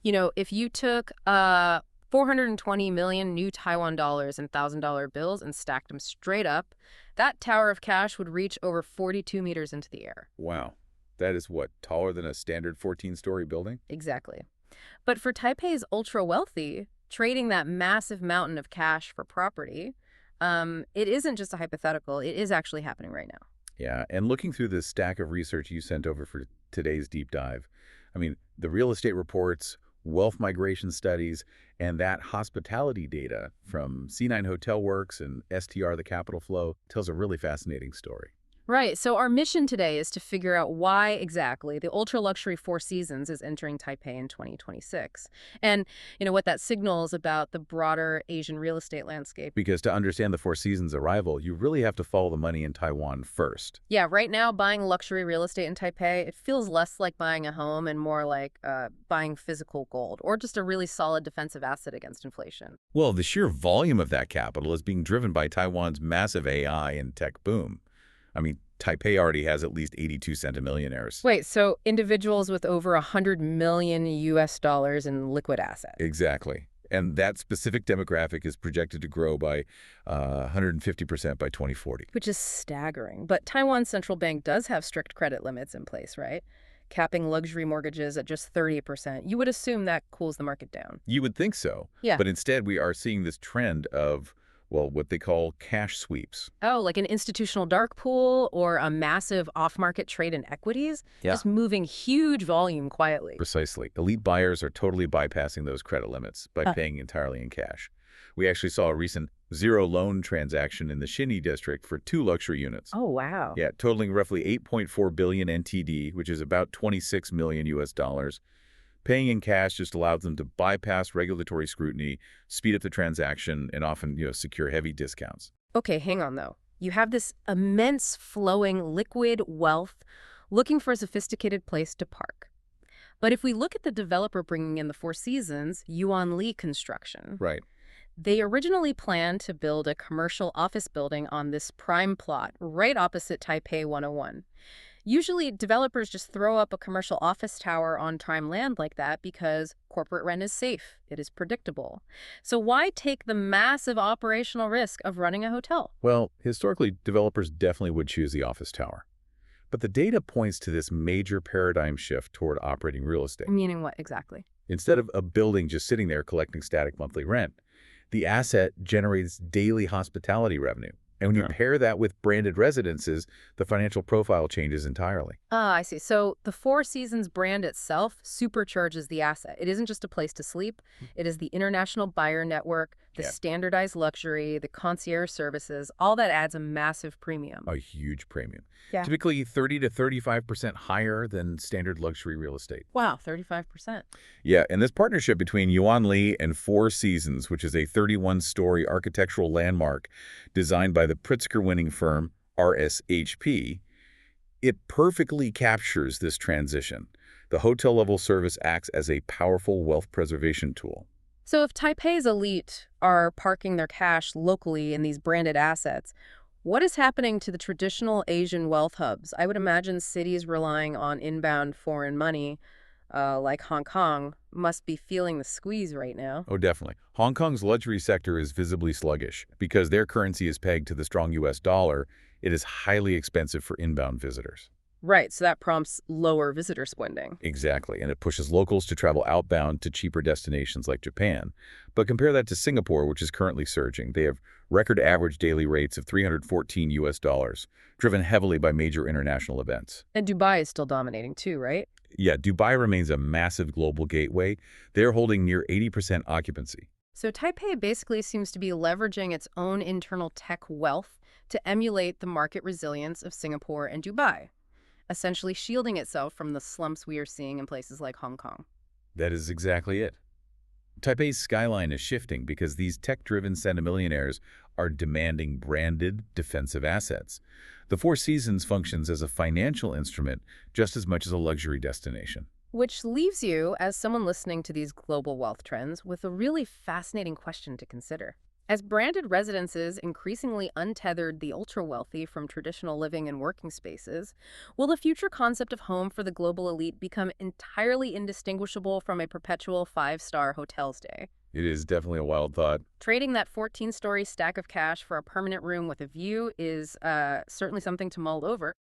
If you took 420 million new Taiwan dollars and $1,000 bills and stacked them straight up, that tower of cash would reach over 42 meters into the air. Wow. That is what, taller than a standard 14-story building? Exactly. But for Taipei's ultra-wealthy, trading that massive mountain of cash for property, it isn't just a hypothetical. It is actually happening right now. Yeah, and looking through this stack of research you sent over for today's deep dive, I mean, the real estate reports, wealth migration studies, and that hospitality data from C9 Hotel Works and STR, the Capital Flow, tells a really fascinating story. Right. So our mission today is to figure out why exactly the ultra-luxury Four Seasons is entering Taipei in 2026. And, what that signals about the broader Asian real estate landscape. Because to understand the Four Seasons arrival, you really have to follow the money in Taiwan first. Yeah, right now, buying luxury real estate in Taipei, it feels less like buying a home and more like buying physical gold or just a really solid defensive asset against inflation. Well, the sheer volume of that capital is being driven by Taiwan's massive AI and tech boom. I mean, Taipei already has at least 82 centimillionaires. Wait, so individuals with over 100 million US dollars in liquid assets. Exactly. And that specific demographic is projected to grow by 150% by 2040. Which is staggering. But Taiwan's central bank does have strict credit limits in place, right? Capping luxury mortgages at just 30%. You would assume that cools the market down. You would think so. Yeah. But instead, we are seeing this trend of, well, what they call cash sweeps. Oh, like an institutional dark pool or a massive off-market trade in equities? Yeah. Just moving huge volume quietly. Precisely. Elite buyers are totally bypassing those credit limits by paying entirely in cash. We actually saw a recent zero-loan transaction in the Xinyi district for 2 luxury units. Oh, wow. Yeah, totaling roughly 8.4 billion NTD, which is about 26 million US dollars. Paying in cash just allows them to bypass regulatory scrutiny, speed up the transaction, and often, secure heavy discounts. Okay, hang on, though. You have this immense flowing liquid wealth looking for a sophisticated place to park. But if we look at the developer bringing in the Four Seasons, Yuan Li Construction, Right. they originally planned to build a commercial office building on this prime plot right opposite Taipei 101. Usually, developers just throw up a commercial office tower on prime land like that because corporate rent is safe. It is predictable. So why take the massive operational risk of running a hotel? Well, historically, developers definitely would choose the office tower. But the data points to this major paradigm shift toward operating real estate. Meaning what exactly? Instead of a building just sitting there collecting static monthly rent, the asset generates daily hospitality revenue. And when you pair that with branded residences, the financial profile changes entirely. Ah, I see. So the Four Seasons brand itself supercharges the asset. It isn't just a place to sleep. It is the international buyer network, the standardized luxury, the concierge services. All that adds a massive premium. A huge premium. Yeah. Typically 30 to 35% higher than standard luxury real estate. Wow, 35%. Yeah, and this partnership between Yuan Li and Four Seasons, which is a 31-story architectural landmark designed by the Pritzker-winning firm RSHP, it perfectly captures this transition. The hotel-level service acts as a powerful wealth preservation tool. So if Taipei's elite are parking their cash locally in these branded assets, what is happening to the traditional Asian wealth hubs? I would imagine cities relying on inbound foreign money, like Hong Kong, must be feeling the squeeze right now. Oh, definitely. Hong Kong's luxury sector is visibly sluggish. Because their currency is pegged to the strong U.S. dollar, it is highly expensive for inbound visitors. Right, so that prompts lower visitor spending. Exactly, and it pushes locals to travel outbound to cheaper destinations like Japan. But compare that to Singapore, which is currently surging. They have record average daily rates of 314 US dollars, driven heavily by major international events. And Dubai is still dominating too, right? Yeah, Dubai remains a massive global gateway. They're holding near 80% occupancy. So Taipei basically seems to be leveraging its own internal tech wealth to emulate the market resilience of Singapore and Dubai, essentially shielding itself from the slumps we are seeing in places like Hong Kong. That is exactly it. Taipei's skyline is shifting because these tech-driven centimillionaires are demanding branded, defensive assets. The Four Seasons functions as a financial instrument just as much as a luxury destination. Which leaves you, as someone listening to these global wealth trends, with a really fascinating question to consider. As branded residences increasingly untethered the ultra-wealthy from traditional living and working spaces, will the future concept of home for the global elite become entirely indistinguishable from a perpetual five-star hotel stay? It is definitely a wild thought. Trading that 14-story stack of cash for a permanent room with a view is certainly something to mull over.